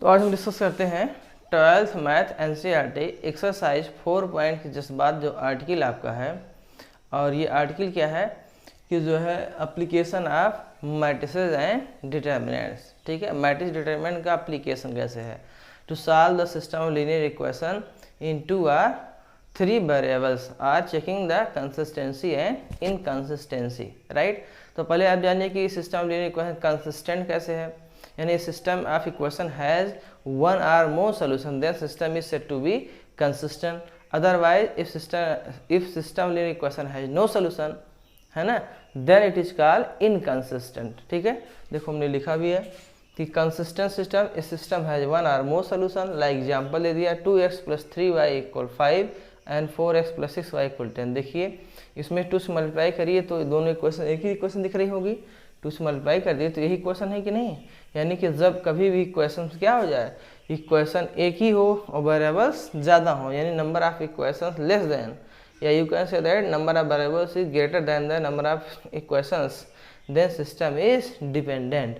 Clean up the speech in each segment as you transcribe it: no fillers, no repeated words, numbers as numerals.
तो आज हम डिस्कस करते हैं 12th math NCERT exercise 4 point के जस्ट बाद जो आर्टिकल आपका है। और ये आर्टिकल क्या है कि जो है application of matrices and determinants. ठीक है, मैट्रिक्स डिटर्मिनेंट का एप्लीकेशन कैसे है to solve the system of linear equation in 2 or 3 variables are checking the consistency and inconsistency. Right, तो पहले आप जानिए कि system of linear equation consistent कैसे है। यानी system of equation has one or more solution, then system is said to be consistent. Otherwise if system linear equation has no solution, है ना, then it is called inconsistent। ठीक है, देखो हमने लिखा भी है कि consistent system is system has one or more solution। like example दे दिया 2x + 3y = 5 and 4x + 6y = 10। देखिए इसमें 2 से मल्टीप्लाई करिए तो दोनों इक्वेशन एक ही इक्वेशन दिख रही होगी। 2 से मल्टीप्लाई कर दिए तो यही इक्वेशन है कि नहीं। यानी कि जब कभी भी इक्वेशन क्या हो जाए, इक्वेशन एक ही हो और वेरिएबल्स ज़्यादा हो, यानी number of equations less than, या you can say that number of variables is greater than the number of equations, then system is dependent.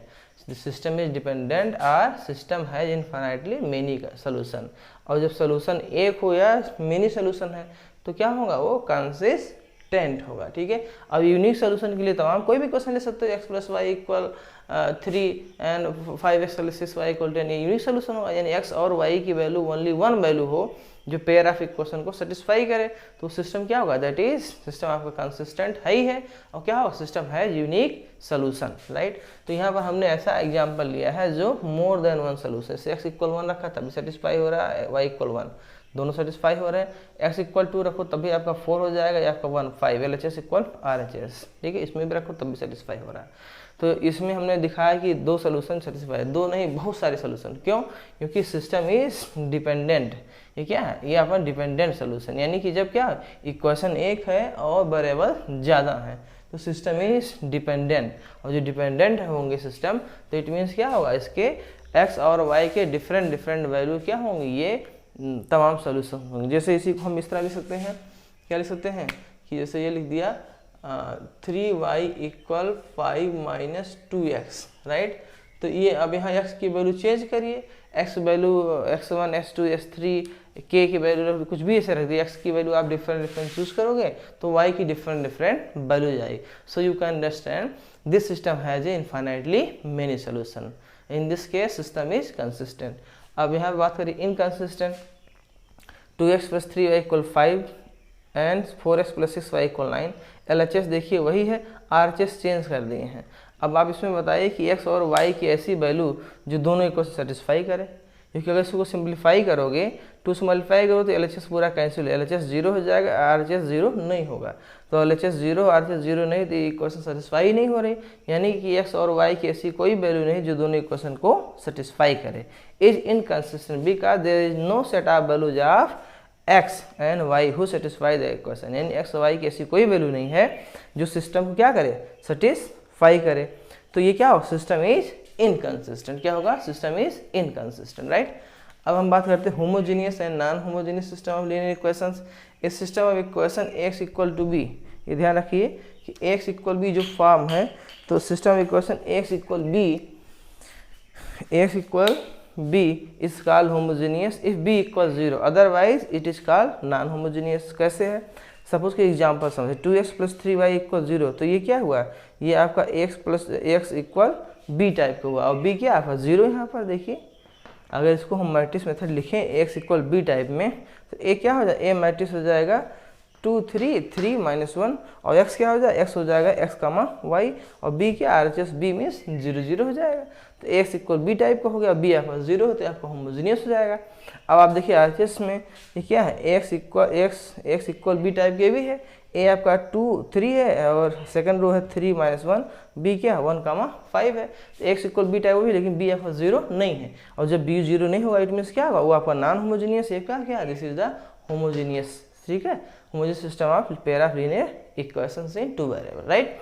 The system is dependent और system has infinitely many solution. और जब solution एक हो या many solution है तो क्या होगा, वो कंसिस्टेंट होगा। ठीक है, अब यूनिक सोल्यूशन के लिए तो हम कोई भी क्वेश्चन ले सकते हो, x + y = 3 and 5x + 6y = 10, ये यूनिक सोल्यूशन होगा। यानी x और y की वैल्यू ओनली वन वैल्यू हो जो पेयर ऑफ इक्वेशन को सेटिस्फाई करे, तो सिस्टम क्या होगा, दैट इज सिस्टम आपका कंसिस्टेंट है ही है। और क्या होगा, सिस्टम है यूनिक सोल्यूशन। राइट, तो यहाँ पर हमने ऐसा एग्जांपल लिया है जो मोर देन वन सोल्यूशन, जैसे x = 1 रखा तभी सेटिस्फाई हो रहा है, y = 1 दोनों सेटिस्फाई हो रहे हैं। x = 2 रखो तभी आपका 4 हो जाएगा, या आपका 1 5 LHS = RHS। ठीक है, इसमें भी रखो तभी सेटिस्फाई हो रहा है। तो इसमें हमने दिखाया कि 2 सोल्यूशन सेटिस्फाई, 2 नहीं बहुत सारे सोल्यूशन। क्यों, क्योंकि सिस्टम इज डिपेंडेंट। ये क्या है, ये आपका डिपेंडेंट सोल्यूशन, यानी कि जब क्या इक्वेशन एक है और वेरिएबल ज़्यादा है तो सिस्टम इज डिपेंडेंट। और जो डिपेंडेंट होंगे सिस्टम तो इट मीन्स क्या होगा, इसके x और y के डिफरेंट वैल्यू क्या होंगे, ये तमाम सोल्यूशन होंगे। जैसे इसी को हम इस तरह लिख सकते हैं, क्या लिख सकते हैं कि जैसे ये लिख दिया 3y = 5 - 2x। राइट, तो ये अब यहाँ x की वैल्यू चेंज करिए, x value x1 x2 x3 k की वैल्यू कुछ भी ऐसे रख दिए, x की वैल्यू आप डिफरेंट चूज करोगे तो y की डिफरेंट वैल्यू जाएगी। So you can understand this system has A infinitely many solution. In this case system is consistent. अब यहाँ पे बात करें inconsistent, 2x + 3y = 5 and 4x + 6y = 9। LHS देखिए वही है, RHS चेंज कर दिए हैं। अब आप इसमें बताइए कि x और y की ऐसी वैल्यू जो दोनों इक्वेशन सेटिस्फाई करे, क्योंकि अगर इसको सिंप्लीफाई करोगे 2 से मल्टीप्लाई करो तो LHS पूरा कैंसिल, LHS 0 हो जाएगा, RHS 0 नहीं होगा। तो LHS 0 RHS 0 नहीं तो इक्वेशन सेटिस्फाई नहीं हो रही, यानी कि x और y की ऐसी कोई वैल्यू नहीं जो दोनों इक्वेशन को सेटिस्फाई करे। Is inconsistent because there is no set of values of x and y who satisfy the equation. यानी x और y की ऐसी कोई वैल्यू नहीं है जो सिस्टम को क्या करे, सेटिस्फाई करे। तो ये क्या हो, सिस्टम इज इनकंसिस्टेंट। क्या होगा, सिस्टम इज इनकंसिस्टेंट। राइट, अब हम बात करते हैं homogeneous and non homogeneous system of linear equations. इस system of equation x = b, ये ध्यान रखिए कि x = b जो फॉर्म है, तो system of equation x = b is called homogeneous if b = 0, otherwise it is called non homogeneous। कैसे है, सपोज के एग्जांपल समझे 2x + 3y = 0, तो ये क्या हुआ, ये आपका x = b टाइप का हुआ, और b क्या आपका 0 यहाँ पर देखिए। अगर इसको हम मैट्रिक्स मेथड लिखें x = b टाइप में तो a क्या हो जाएगा, a मैट्रिक्स हो जाएगा 2 3 3 - 1, और x क्या हो जाएगा, x हो जाएगा x, y, और b क्या RHS b मीन्स 0 0 हो जाएगा। तो x = b टाइप का हो गया, b आपका 0 तो आपका होमोजेनियस हो जाएगा। अब आप देखिए RHS में ये क्या है, x = b टाइप के भी है, a आपका 2 3 है और सेकंड रो है 3 - 1, b क्या 1, 5 है। तो x = b टाइप भी, लेकिन b आपका 0 नहीं है। और जब b 0 नहीं होगा इट मीन्स क्या होगा, वो आपका नॉन होमोजेनियस है। क्या, दिस इज द होमोजेनियस। ठीक है, homogeneous system of pair of linear equations in 2 variable. Right,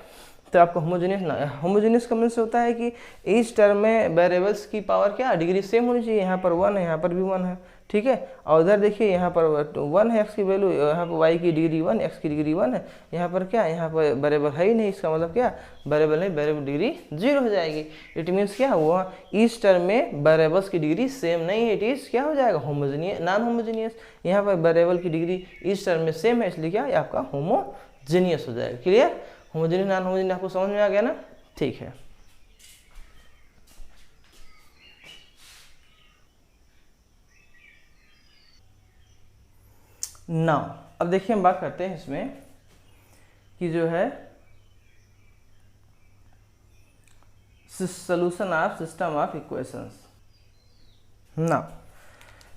तो आपको होमोजेनियस का मीन्स होता है कि ईच टर्म में वेरिएबल्स की पावर क्या डिग्री सेम होनी चाहिए। यहाँ पर 1 है, यहाँ पर भी 1 है, ठीक है। और उधर देखिए यहाँ पर 1 है x की वैल्यू, यहाँ पर y की डिग्री 1, x की डिग्री 1 है। यहाँ पर क्या, यहाँ पर वेरिएबल है ही नहीं, इसका मतलब क्या, वेरिएबल नहीं, वेरिएबल डिग्री 0 हो जाएगी। इट मीन्स क्या हुआ, इस टर्म में वेरिएबल्स की डिग्री सेम नहीं है, इट इज क्या हो जाएगा, होमोजेनियस, नॉन होमोजेनियस। यहाँ पर वेरिएबल की डिग्री इस टर्म में सेम है, इसलिए क्या, ये आपका होमोजेनियस हो जाएगा। क्लियर, होमोजेनियस नॉन होमोजेनियस आपको समझ में आ गया ना, ठीक है। नाउ अब देखिए हम बात करते हैं इसमें कि जो है solution of system of equations. Now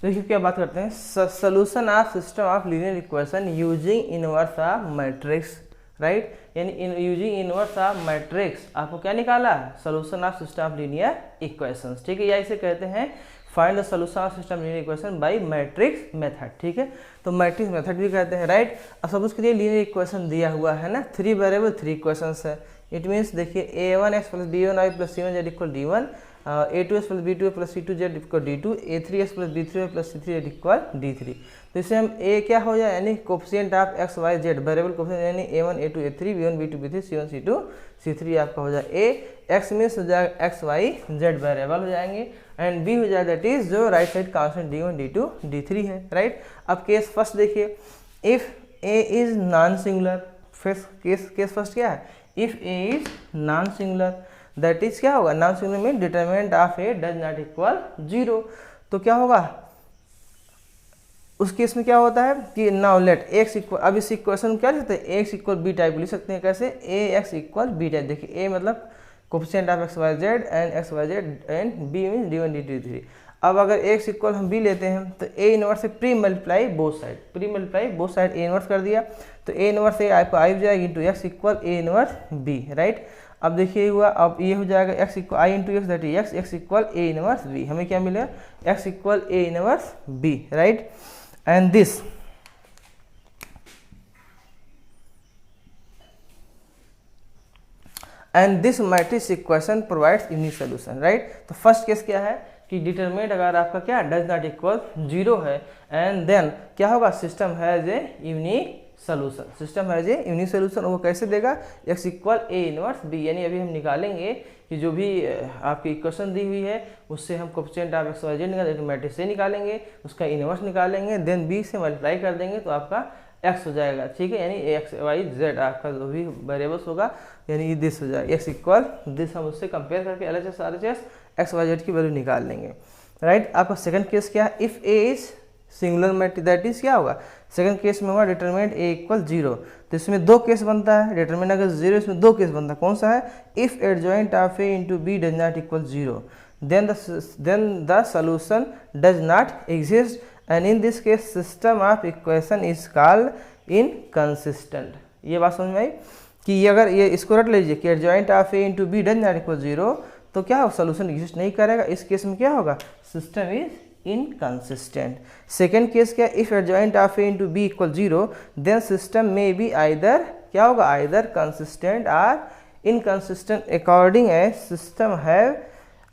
देखिए क्या बात करते हैं, solution of system of linear equation using inverse of matrix, right, यानी यूजिंग इनवर्स ऑफ मैट्रिक्स आपको क्या निकाला है, solution of system of linear equations, ठीक है। या इसे कहते हैं find the solution of system linear equation by matrix method, ठीक है। तो मैट्रिक्स मेथड भी कहते हैं, राइट। अब सपोज करिए लीनियर इक्वेशन दिया हुआ है ना, 3 वेरिएबल 3 इक्वेशंस है। इट मीन्स देखिए a1x plus b1y plus c1z equal d1, a2x plus b2 plus c2z equal d2, a3x plus b3y plus c3z equal d3। तो इसे हम a क्या हो जाए, यानी coefficient of x y z, variable coefficient यानी a1 a2 a3 b1 b2 b3 c1 c2 c3 आपका हो जाए a, x मीन्स हो जाएगा x y z वेरिएबल हो जाएंगे, एंड b हो जाएगा दैट इज जो right side constant d1 d2 d3 है, राइट। अब केस फर्स्ट देखिए, if a is non singular, case first क्या है, if a is non singular that is क्या होगा, नॉन सिंगुलर में determinant of a does not equal 0। तो क्या होगा उस केस में, क्या होता है कि नाउ लेट x इक्वल, अब इस इक्वेशन क्या लिख सकते हैं, x इक्वल बी टाइप लिख सकते हैं, कैसे, ax इक्वल बी टाइप। देखिए a मतलब coefficient of x y z and x y z and b mean d1 d2 d3। अब अगर x इक्वल हम b लेते हैं तो a इनवर्स से pre multiply both side, pre multiply both side a inverse कर दिया, तो a इनवर्स से आपको आई हो जाएगी into x equal a inverse b, right. अब देखिए हुआ, अब ये हो जाएगा x equal I into x that is x equal a inverse b, हमें क्या मिलेगा, x equal a inverse b, right. And this and this matrix equation provides unique solution, right. तो फर्स्ट केस क्या है कि डिटरमिनेंट अगर आपका क्या डज नॉट इक्वल 0 है, एंड देन क्या होगा, system has a unique solution, system has a unique solution. वो कैसे देगा, x equal a inverse b, यानी अभी हम निकालेंगे कि जो भी आपकी इक्वेशन दी हुई है उससे हम coefficient of x y z निकालेंगे, मैट्रिक्स से निकालेंगे, उसका इनवर्स निकालेंगे, देन b से मल्टीप्लाई कर देंगे तो आपका x हो जाएगा, ठीक है। यानी x y z आपका जो भी वेरिएबल्स होगा, यानी दिस हो जाएगा x इक्वल दिस, हम उससे कंपेयर करके LHS RHS x y z की वैल्यू निकाल लेंगे, राइट। आपका सेकंड केस क्या है, if a is singular matrix that is क्या होगा, सेकंड केस में होगा डिटरमिनेंट a इक्वल 0। तो इसमें 2 केस बनता है, डिटरमिनेंट अगर 0 इसमें 2 केस बनता है, कौन सा है, if adjoint of a into b does not equal 0 then the solution does not exist, and in this case system of equation is called inconsistent। ये बात समझ में आई कि अगर ये इसको रट लीजिए कि adjoint of a into B does not equal 0, तो क्या होगा, सोल्यूशन एग्जिस्ट नहीं करेगा। इस केस में क्या होगा, system is inconsistent. Second case क्या, if adjoint of a into B equal 0 then system में बी आइदर क्या होगा, आइदर कंसिस्टेंट और inconsistent according a system have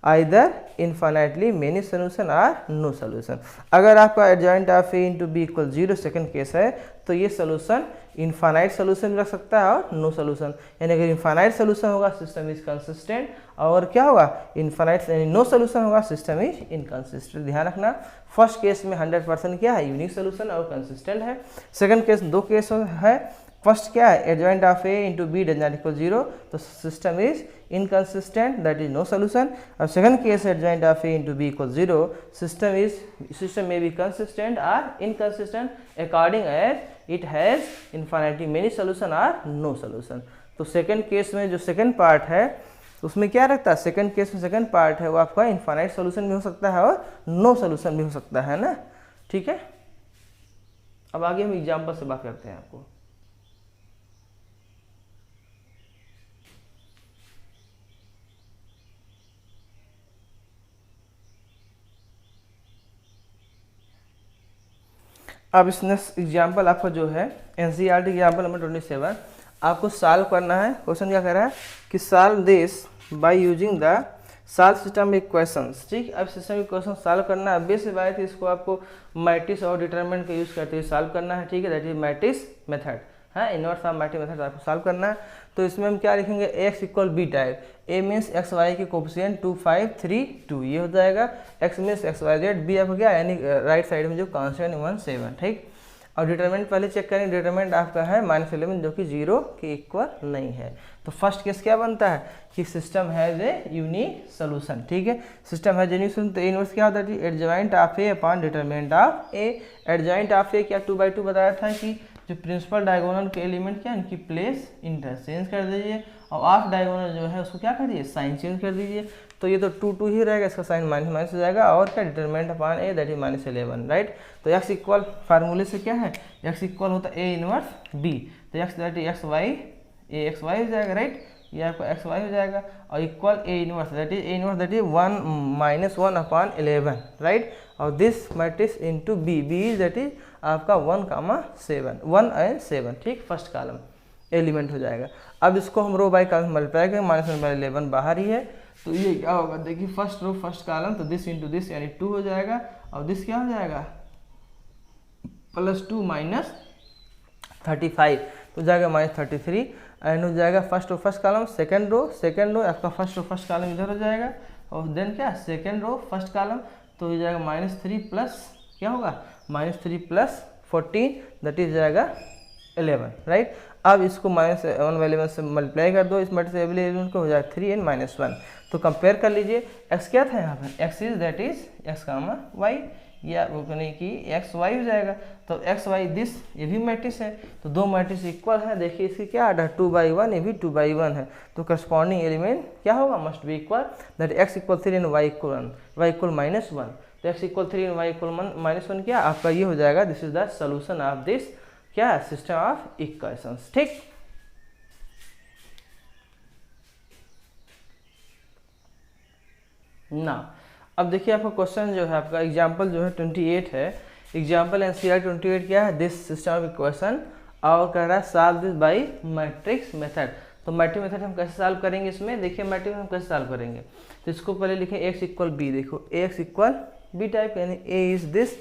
either infinitely many solution और नो सोल्यूशन। अगर आपका adjoint of a into B equal 0 second case है, तो ये सोल्यूशन इनफाइनाइट सोल्यूशन भी रख सकता है और नो सोल्यूशन। यानी अगर इनफाइनाइट सोल्यूशन होगा सिस्टम इज कंसिस्टेंट, और क्या होगा, इनफाइनाइट यानी नो सोल्यूशन होगा सिस्टम इज इनकंसिस्टेंट। ध्यान रखना, फर्स्ट केस में 100% क्या है, यूनिक सोल्यूशन और कंसिस्टेंट है। सेकंड केस 2 केस है, फर्स्ट क्या है, adjoint of a into B does not equal 0, तो system is inconsistent that is no solution. और second case adjoint of a into B equal 0, system में be consistent और inconsistent according as it has infinitely many solution और no solution. तो second case में जो second part है उसमें क्या रखता है, सेकंड केस में सेकंड पार्ट है वो आपका इनफाइनाइट सोल्यूशन भी हो सकता है और नो सोल्यूशन भी हो सकता है ना, ठीक है। अब आगे हम एग्जाम्पल से बात करते हैं आपको। अब इस नेक्स्ट एग्जाम्पल आपका जो है NCERT एग्जाम्पल नंबर 27, आपको सॉल्व करना है। क्वेश्चन क्या कह रहा है कि solve this by using the solve system equations, ठीक। अब सिस्टम इक्वेशन सॉल्व करना है, बेसिक बात है, इसको आपको मैट्रिक्स और डिटरमिनेंट का यूज़ करते हुए सॉल्व करना है, ठीक है। दैट इज मैट्रिक्स मेथड है, इनवर्स ऑफ मैट्रिक्स मेथड आपको सॉल्व करना है। तो इसमें हम क्या लिखेंगे, X equal B type, A means X Y के कोफिशिएंट 2 5 3 2 ये हो जाएगा, X means X Y Z, B आपका क्या यानी राइट साइड में जो कॉन्स्टेंट 1 7, ठीक। और डिटरमिनेंट पहले चेक करें, डिटरमिनेंट आपका है -11 जो कि 0 के इक्वल नहीं है। तो फर्स्ट केस क्या बनता है कि system has a unique solution, ठीक है। सिस्टम हैज यूनिक सोल्यूशन, तो इनवर्स क्या होता है, adjoint of A upon determinant of A. Adjoint of A क्या 2/2 बताया था कि जो प्रिंसिपल डायगोनल के एलिमेंट क्या है इनकी प्लेस इंटरचेंज कर दीजिए, और ऑफ डायगोनल जो है उसको क्या कर दीजिए, साइन चेंज कर दीजिए। तो ये तो 2 2 ही रहेगा, इसका साइन माइनस माइनस हो जाएगा, और क्या determinant upon A that is -11, right. तो एक्स इक्वल फार्मूले से क्या है, एक्स इक्वल होता है ए इनवर्स बी, तो X that is X Y, A X Y हो जाएगा, राइट। ये आपका एक्स वाई हो जाएगा, और equal A inverse that is 1 -1 upon 11, right. और this matrix into B, B is that is आपका 1 7 1 एंड 7, ठीक। फर्स्ट कॉलम एलिमेंट हो जाएगा। अब इसको हम रो बाई कॉलम मल्टीप्लाई करेंगे, -1/11 बाहर ही है, तो ये क्या होगा, देखिए फर्स्ट रो फर्स्ट कॉलम, तो दिस इंटू दिस यानी 2 हो जाएगा, और दिस क्या हो जाएगा +2 -35, तो जाएगा -33, एंड हो जाएगा first row first column, second row आपका फर्स्ट रो फर्स्ट कॉलम इधर हो जाएगा, और देन क्या सेकंड रो फर्स्ट कॉलम, तो हो जाएगा -3 प्लस क्या होगा -3 + 14 दैट इज जाएगा 11, राइट। अब इसको -1/11 से मल्टीप्लाई कर दो, इस मैट्रिक्स से एवरी एलिमेंट को हो जाएगा 3 n -1। तो कंपेयर कर लीजिए, x क्या था यहाँ पर, x is that is x, y, या रुकने की एक्स वाई हो जाएगा। तो एक्स वाई दिस ये भी मैट्रिक्स है, तो दो मैट्रिक्स इक्वल है। देखिए इसकी क्या आर्डर 2/1, ये भी 2/1 है, तो करस्पॉन्डिंग एलिमेंट क्या होगा, must be equal, that X equal 3 and Y equal -1। तो X equal 3 and Y equal -1 क्या आपका ये हो जाएगा, this is the solution of this क्या सिस्टम ऑफ इक्वेशंस, ठीक। ना अब देखिए आपका क्वेश्चन जो है आपका एग्जाम्पल जो है 28 है, एग्जाम्पल एनसीईआरटी 28 क्या है, दिस सिस्टम ऑफ इक्वेशन, और कह रहा है solve this by matrix method. तो मैट्रिक्स मेथड हम कैसे सॉल्व करेंगे, इसमें देखिए मैट्रिक्स हम कैसे सॉल्व करेंगे, तो इसको पहले लिखें एक्स इक्वल बी, देखो एक्स इक्वल बी टाइप, यानी A is this,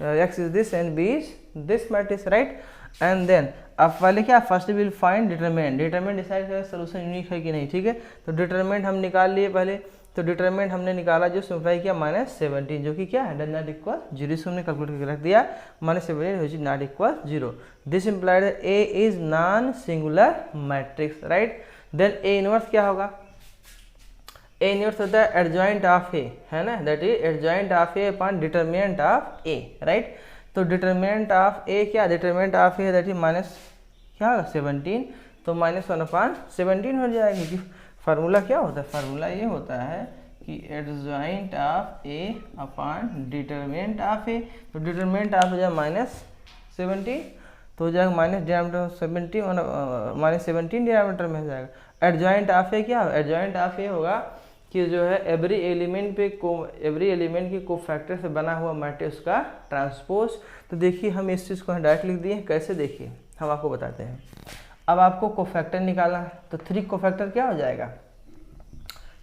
X is this and B is this matrix, right. And then अब पहले क्या first will find determinant, determinant decide करें सोल्यूशन यूनिक है कि नहीं, ठीक है। तो डिटरमिनेंट हम निकाल लिए पहले, तो डिटरमिनेंट हमने निकाला जो सिंप्लाई किया -17, जो कि क्या है डज नॉट इक्वल 0, इसको हमने कैलकुलेट करके रख दिया -17 which is not equal 0। This implied A is non singular matrix, right. Then A inverse क्या होगा, ए इनवर्स होता है एडजॉइंट ऑफ ए, है ना, that is adjoint of A upon determinant of A, right. तो डिटरमिनेंट ऑफ ए क्या, determinant of A that is minus क्या होगा 17, तो -1/17 हो जाएगा, क्योंकि फार्मूला क्या होता है, फार्मूला ये होता है कि adjoint of A upon determinant of A. तो डिटरमिनेंट ऑफ हो जाएगा -17, तो हो जाएगा -17 डिनोमिनेटर में हो जाएगा। एडजॉइंट ऑफ ए क्या होगा, एडजॉइंट ऑफ ए होगा कि जो है एवरी एलिमेंट के कोफैक्टर से बना हुआ मैट्रिक्स का ट्रांसपोज। तो देखिए हम इस चीज़ को डायरेक्ट लिख दिए, कैसे देखिए हम आपको बताते हैं। अब आपको कोफैक्टर निकालना है, तो 3 कोफैक्टर क्या हो जाएगा,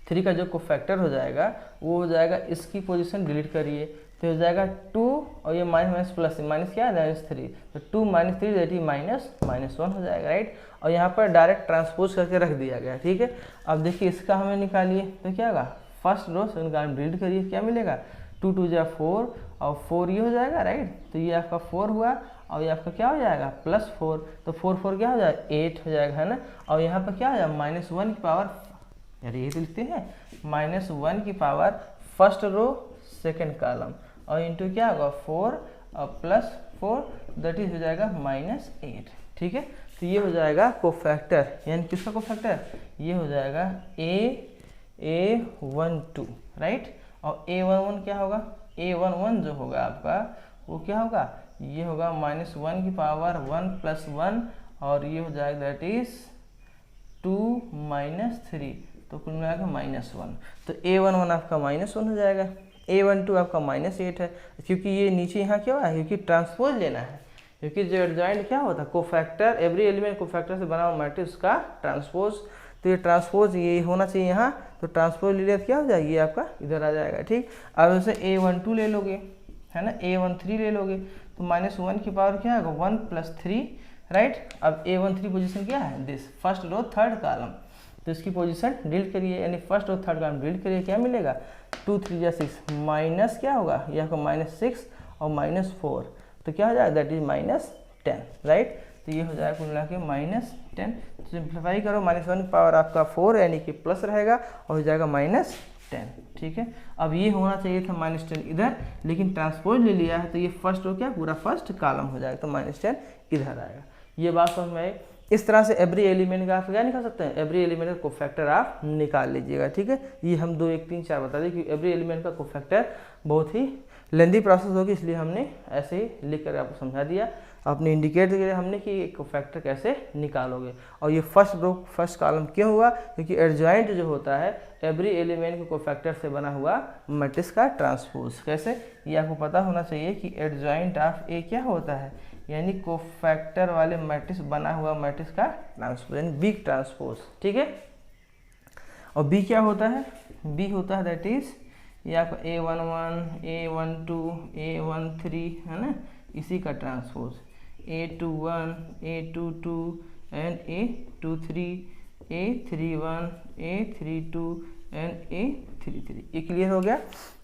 3 का जो कोफैक्टर हो जाएगा वो हो जाएगा, इसकी पोजीशन डिलीट करिए, तो हो जाएगा 2, और ये माइनस प्लस माइनस क्या है -3, तो 2 - 3 दैट इज -1 हो जाएगा, राइट। और यहाँ पर डायरेक्ट ट्रांसपोज करके रख दिया गया, ठीक है। अब देखिए इसका हमें निकालिए, तो क्या होगा, first row second column delete करिए, क्या मिलेगा 2 2 जा 4, और 4 ये हो जाएगा, राइट। तो ये आपका 4 हुआ, और ये आपका क्या हो जाएगा +4, तो 4 4 क्या हो जाएगा 8 हो जाएगा, है ना। और यहाँ पर क्या हो जाएगा -1 की पावर, यार ये तो लिखते हैं -1 की power first row second column, और इंटू क्या होगा 4 और +4 दैट इज हो जाएगा -8, ठीक है। तो ये हो जाएगा कोफैक्टर, यानी किसका कोफैक्टर, ये हो जाएगा A12, राइट। और A11 क्या होगा, A11 जो होगा आपका वो क्या होगा, ये होगा -1 की पावर 1 + 1, और ये हो जाएगा दैट इज 2 - 3, तो कुल मिलाकर -1। तो A11 आपका -1 हो जाएगा, A12 आपका -8 है, क्योंकि ये नीचे यहाँ क्या हुआ है, क्योंकि ट्रांसपोज लेना है, क्योंकि जो एडजॉइंट क्या होता है कोफैक्टर, एवरी एलिमेंट कोफैक्टर से बना हुआ मैट्रिक्स का ट्रांसपोज, तो ये ट्रांसपोज ये होना चाहिए यहाँ, तो ट्रांसपोज ले लिया तो क्या हो जाएगी आपका इधर आ जाएगा। ठीक, अब जैसे A12 ले लोगे है ना, A13 ले लोगे तो -1 की पावर क्या होगा 1 + 3 राइट। अब A13 पोजीशन क्या है this first row third column, तो इसकी पोजीशन डिलीट करिए यानी फर्स्ट और थर्ड कॉलम डिलीट करिए, क्या मिलेगा 2 3 या 6 माइनस क्या होगा ये आपका -6 और -4 तो क्या हो जाएगा दैट इज -10 राइट। तो ये हो जाएगा कुल मिला के -10। तो सिंप्लीफाई करो -1 की पावर आपका 4 यानी कि प्लस रहेगा और हो जाएगा -10। ठीक है, अब ये होना चाहिए था -10 इधर, लेकिन ट्रांसपोज ले लिया है तो ये फर्स्ट रो क्या पूरा फर्स्ट कॉलम हो जाएगा, तो -10 इधर आएगा। ये बात समझ में आई। इस तरह से एवरी एलिमेंट का आप क्या निकाल सकते हैं, एवरी एलिमेंट का कोफैक्टर आप निकाल लीजिएगा। ठीक है, ये हम 2 1 3 4 बता दें कि एवरी एलिमेंट का कोफैक्टर बहुत ही लेंदी प्रोसेस होगी, इसलिए हमने ऐसे ही लिख कर आपको समझा दिया। आपने इंडिकेट किया हमने कि एक कोफैक्टर कैसे निकालोगे। और ये फर्स्ट रो फर्स्ट कॉलम क्यों हुआ, क्योंकि एडजॉइंट जो होता है एवरी एलिमेंट के कोफैक्टर से बना हुआ मैट्रिक्स का ट्रांसपोज। कैसे, ये आपको पता होना चाहिए कि एडजॉइंट ऑफ ए क्या होता है, यानी कोफैक्टर वाले मैट्रिक्स बना हुआ मैट्रिक्स का ट्रांसपोज यानी बी ट्रांसपोज। ठीक है, और बी क्या होता है, बी होता है दैट इज ये आपका A11 A12 A13 है ना, इसी का transpose A21 A22 and A23 A31 A32 and A33। ये क्लियर हो गया।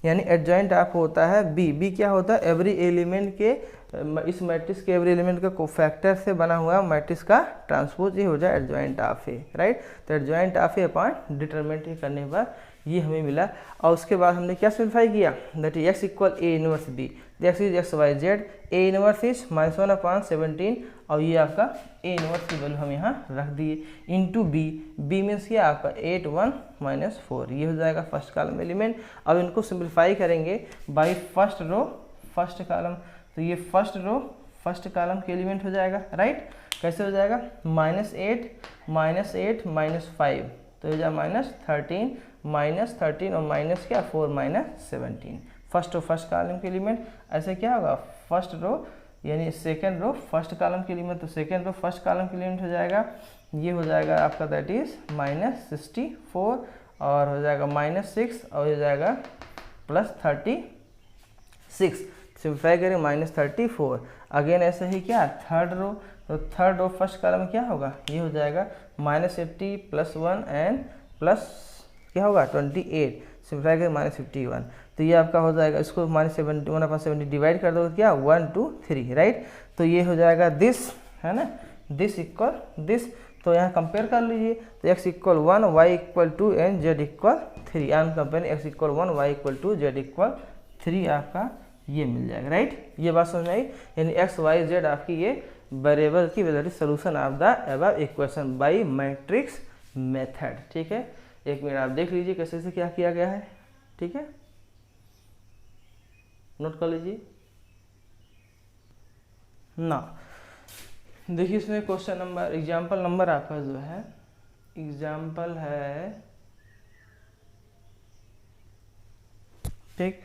यानी एडजॉइंट आपको होता है बी। बी क्या होता है, एवरी एलिमेंट के इस मैट्रिक्स के एवरी एलिमेंट का कोफैक्टर से बना हुआ मैट्रिक्स का ट्रांसपोज, ये हो जाए एडजॉइंट ऑफ ए राइट। तो adjoint of A upon determinant करने पर ये हमें मिला। और उसके बाद हमने क्या सिम्प्लीफाई किया, that is x equal A inverse B, x is x y z, A inverse is -1/17 और ये आपका A इनवर्स की वैल्यू हम यहाँ रख दिए इंटू B। B मीन्स क्या आपका 8 1 -4, ये हो जाएगा फर्स्ट कॉलम एलिमेंट। अब इनको सिंप्लीफाई करेंगे by first row first column, तो ये फर्स्ट रो फर्स्ट कॉलम के एलिमेंट हो जाएगा राइट। कैसे हो जाएगा -8 -5 तो हो जाएगा -13 और माइनस क्या 4 -17 फर्स्ट रो फर्स्ट कॉलम के एलिमेंट। ऐसे क्या होगा फर्स्ट रो यानी सेकंड रो फर्स्ट कॉलम के एलिमेंट, तो सेकंड रो फर्स्ट कॉलम के एलिमेंट हो जाएगा, ये हो जाएगा आपका दैट इज -64 और हो जाएगा -6 और हो जाएगा +36। सिंप्लीफाई करें -34। अगेन ऐसे ही क्या थर्ड रो, तो थर्ड रो फर्स्ट कॉलम में क्या होगा, ये हो जाएगा -80 +1 एंड प्लस क्या होगा 28। सिंप्लीफाई करें -51, तो ये आपका हो जाएगा, इसको -71/70 डिवाइड कर दो क्या 1 2 3 राइट। तो ये हो जाएगा दिस है ना, दिस इक्वल दिस। तो यहाँ कंपेयर कर लीजिए, तो x equal 1 y equal 2 and z equal 3। आन compare x equal 1 y equal 2 z equal 3 आपका ये मिल जाएगा राइट। ये बात समझ में आई, यानी x y z आपकी ये वेरिएबल की value solution of the above equation by matrix method. ठीक है, एक मिनट आप देख लीजिए कैसे से क्या किया गया है। ठीक है, नोट कर लीजिए ना। देखिए इसमें क्वेश्चन नंबर एग्जाम्पल नंबर आपका जो है एग्जाम्पल है ठीक।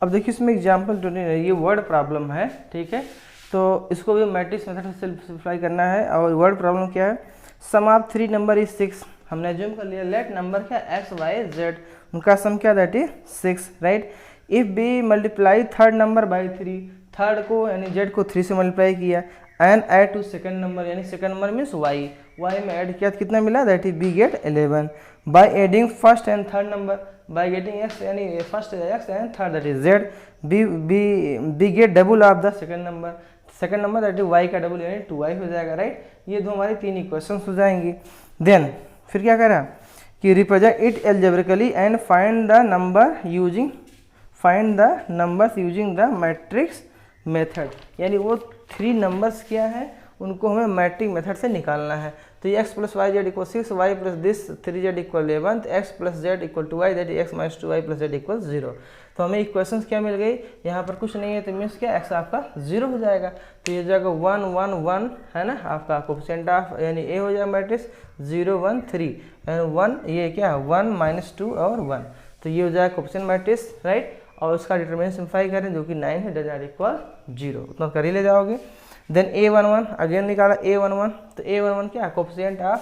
अब देखिए इसमें एग्जाम्पल 29 ये वर्ड प्रॉब्लम है। ठीक है, तो इसको भी मैट्रिक्स मेथड से सिंप्लीफाई करना है। और वर्ड प्रॉब्लम क्या है, सम ऑफ 3 नंबर इज 6। हमने एज्यूम कर लिया लेट नंबर क्या x y z, उनका सम क्या that is 6 right. If we multiply third number by 3, third को यानी z को 3 से मल्टीप्लाई किया and add to second number यानी सेकंड नंबर मीन्स y में ऐड किया तो कितना मिला that is we get 11 by adding first and third number by getting x यानी first x and third that is z, we get double of the second number that is y का double यानी 2y हो जाएगा right. ये दो हमारी 3 equation हो जाएंगी। देन फिर क्या करा कि represent it algebraically and find the numbers using the matrix method, यानी वो 3 नंबर्स क्या है उनको हमें मैट्रिक मेथड से निकालना है। तो x plus Y Z equal 6, y plus this 3z equal 11, तो x plus Z equal 2y that is x minus 2y plus Z equal 0। तो हमें इक्वेशंस क्या मिल गई, यहाँ पर कुछ नहीं है तो मीन्स क्या x आपका 0 हो जाएगा। तो ये जाएगा 1 1 1 है ना आपका कोफिशिएंट ऑफ यानी a हो जाएगा मैट्रिक्स 0 1 3 एंड 1 ये क्या 1 -2 और 1, तो ये हो जाएगा कोफिशिएंट मैट्रिक्स राइट। और उसका डिटरमिनेंट सिंप्लीफाई करें जो कि 9 है डज नॉट इक्वल 0, उतना कर ही ले जाओगे। देन A11 अगेन निकाला A11, तो A11 क्या coefficient of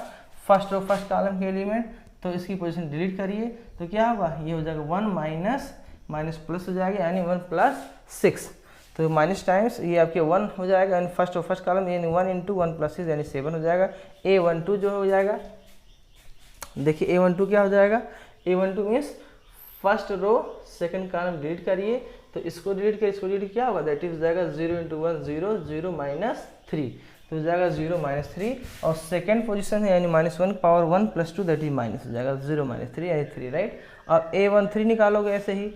first row first column के एलिमेंट, तो इसकी पोजीशन डिलीट करिए तो क्या होगा, ये हो जाएगा 1 माइनस माइनस प्लस हो जाएगा यानी 1 प्लस 6, तो माइनस टाइम्स ये आपके 1 हो जाएगा यानी फर्स्ट कॉलम यानी 1 इंटू 1 प्लस 6 यानी 7 हो जाएगा। A12 जो हो जाएगा, देखिए A12 क्या हो जाएगा, A12 means first row second column delete करिए तो इसको डिलीट करिए, इसको डिलीट क्या होगा, दैट इज हो जाएगा 0 इंटू 1 0 0 माइनस 3, तो हो जाएगा 0 माइनस 3 और सेकंड पोजीशन है यानी -1 power 1 plus 2 that is minus हो जाएगा 0 माइनस 3 यानी 3, राइट। और A13 निकालोगे ऐसे ही,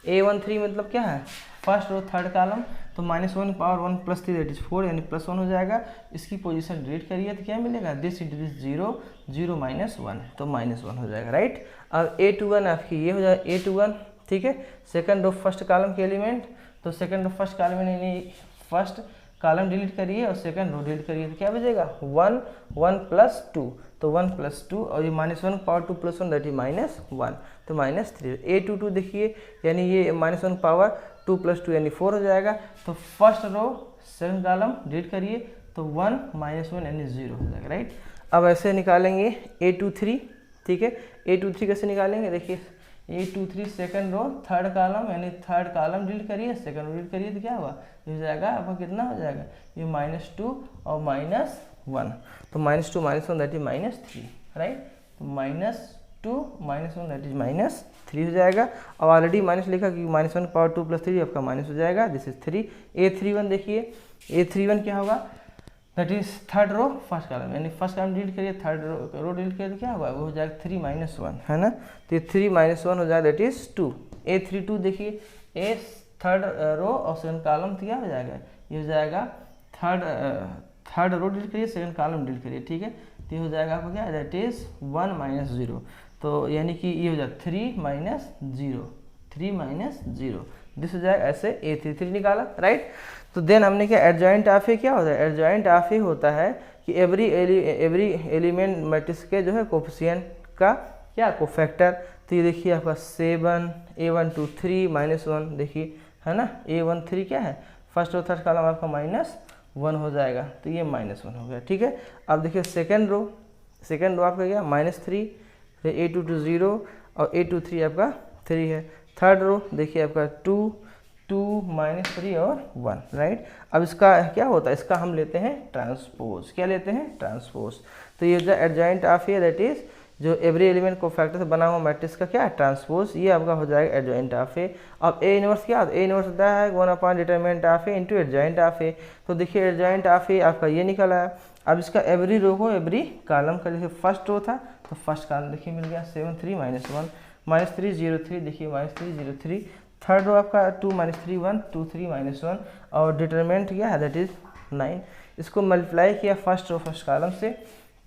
A13 मतलब क्या है, फर्स्ट रो थर्ड कॉलम, तो -1 पावर 1 प्लस 3 दैट इज 4 यानी +1 हो जाएगा। इसकी पोजीशन डिलीट करिए तो क्या मिलेगा, दिस इंटू दिस 0 0 माइनस 1 तो -1 हो जाएगा, राइट। अब A21 आपकी ये हो जाएगा A21, ठीक है, सेकंड रो फर्स्ट कॉलम के एलिमेंट, तो सेकंड रो फर्स्ट कॉलम यानी फर्स्ट कॉलम डिलीट करिए और सेकंड रो डिलीट करिए तो क्या बचेगा 1 1 प्लस 2, तो 1 प्लस 2 और ये -1 पावर 2 प्लस 1 दैट इज -1 तो -3। A22 देखिए यानी ये -1 पावर 2 प्लस 2 यानी 4 हो जाएगा, तो first row second column delete करिए तो 1 -1 यानी 0 हो जाएगा, राइट। अब ऐसे निकालेंगे A23, ठीक है, A23 कैसे निकालेंगे, देखिए A23 second row third column यानी थर्ड कॉलम डिलीट करिए सेकंड रो डिलीट करिए तो क्या होगा, हो जाएगा आपका कितना हो जाएगा, ये -2 और -1, तो -2 -1 दैट इज -3, राइट, तो -2 -1 दैट इज -3 हो जाएगा। और ऑलरेडी माइनस लिखा कि -1 पावर 2 प्लस 3 आपका माइनस हो जाएगा, दिस इज 3। A31 देखिए, A31 क्या होगा, that is third row first column यानी फर्स्ट कॉलम डिलीट करिए थर्ड रो डिलीट करिए तो क्या होगा, वो हो जाएगा 3 -1, है ना, तो ये 3 -1 हो जाएगा दैट इज 2। A32 देखिए, ए थर्ड रो और सेकंड कॉलम तो क्या हो जाएगा, ये हो जाएगा थर्ड रो डिलीट करिए सेकंड कॉलम डिलीट करिए, ठीक है, तो ये हो जाएगा आपका क्या, दैट इज 1 -0, तो यानी कि ये हो जाएगा 3 -0 दिस हो जाएगा, ऐसे A33 निकाला, राइट। तो देन हमने क्या, एडजॉइंट ऑफ ए क्या होता है, एडजॉइंट ऑफ ए होता है कि एवरी एलिमेंट मैट्रिक्स के जो है कोफिशिएंट का क्या कोफैक्टर, तो ये देखिए आपका 7 A1 2 3 -1 देखिए, है ना, A13 क्या है, फर्स्ट और थर्ड कॉलम आपका -1 हो जाएगा, तो ये -1 हो गया, ठीक है। अब देखिए सेकेंड रो आपका क्या -3, फिर A22 0 और A23 आपका 3 है। थर्ड रो देखिए आपका 2 -3 और 1, राइट। अब इसका क्या होता है, इसका हम लेते हैं ट्रांसपोज, क्या लेते हैं, ट्रांसपोज, तो ये जो adjoint of A that is जो एवरी एलिमेंट को फैक्टर से बना हुआ मैट्रिक्स का क्या है, ट्रांसपोज, ये आपका हो जाएगा एडजॉइंट ऑफ ए। अब ए इनवर्स क्या होता है, ए इनवर्स होता है 1 determinant of A into adjoint of A, तो देखिए एडजॉइंट ऑफ ए आपका ये निकला है। अब इसका एवरी रो को एवरी कॉलम का, जैसे फर्स्ट रो था तो फर्स्ट कॉलम देखिए मिल गया 7 3 -1 -3 0 3 देखिए -3 0 3, थर्ड रो आपका 2 -3 1 2 3 -1 और डिटरमिनेंट क्या है दैट इज 9, इसको मल्टीप्लाई किया फर्स्ट रो फर्स्ट कॉलम से,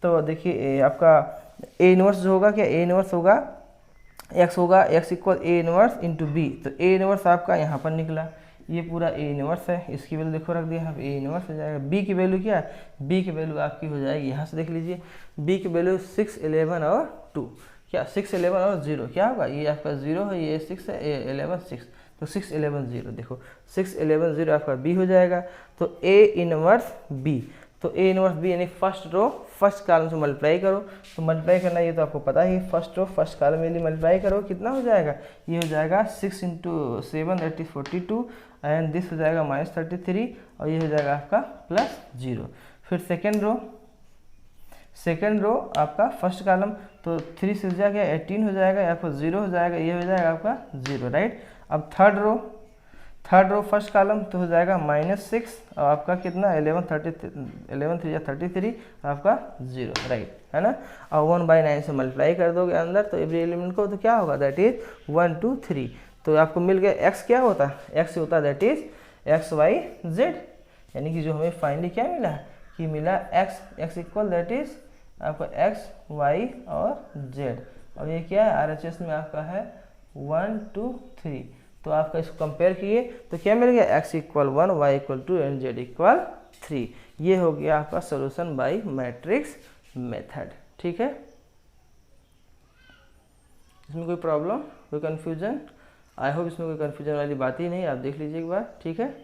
तो देखिए आपका ए इनवर्स जो होगा क्या, ए इनवर्स होगा x होगा x equal A inverse into B, तो ए इनवर्स आपका यहाँ पर निकला, ये पूरा ए इनवर्स है, इसकी वैल्यू देखो रख दिया, अब ए इनवर्स हो जाएगा। बी की वैल्यू क्या है, बी की वैल्यू आपकी हो जाएगी, यहाँ से देख लीजिए, बी की वैल्यू 6 11 और 2, क्या 6 11 और 0 क्या होगा, ये आपका 0 है, ये 6 है, 11 6, तो 6 11 0 देखो 6 11 0 आपका बी हो जाएगा। तो ए इनवर्स बी, तो ए इनवर्स बी यानी फर्स्ट रो फर्स्ट कॉलम से मल्टीप्लाई करो, तो मल्टीप्लाई करना ये तो आपको पता ही, फर्स्ट रो फर्स्ट कॉलम में मल्टीप्लाई करो कितना हो जाएगा, ये हो जाएगा 6 × 7 दैट इज 42 एंड दिस हो जाएगा -33 और ये हो जाएगा आपका +0। फिर सेकेंड रो आपका फर्स्ट कॉलम, तो 3 से जाएगा 18 हो जाएगा, आपका 0 हो जाएगा, ये हो जाएगा आपका 0, राइट। अब थर्ड रो फर्स्ट कॉलम तो हो जाएगा -6 और आपका कितना 11 3 33 आपका 0, राइट, है ना। और 1/9 से मल्टीप्लाई कर दोगे अंदर तो एवरी एलिमेंट को, तो क्या होगा दैट इज 1 2 3, तो आपको मिल गया x क्या होता है, x होता है that is x y z, यानी कि जो हमें फाइनली क्या मिला कि मिला x इक्वल दैट इज आपका x y और z, और ये क्या है RHS में आपका है 1 2 3, तो आपका इसको कंपेयर किए तो क्या मिल गया, x equal 1 y equal 2 and z equal 3, ये हो गया आपका सोल्यूशन बाय मैट्रिक्स मेथड, ठीक है। इसमें कोई प्रॉब्लम, कोई कन्फ्यूजन, आई होप इसमें कोई कन्फ्यूजन वाली बात ही नहीं, आप देख लीजिए एक बार, ठीक है।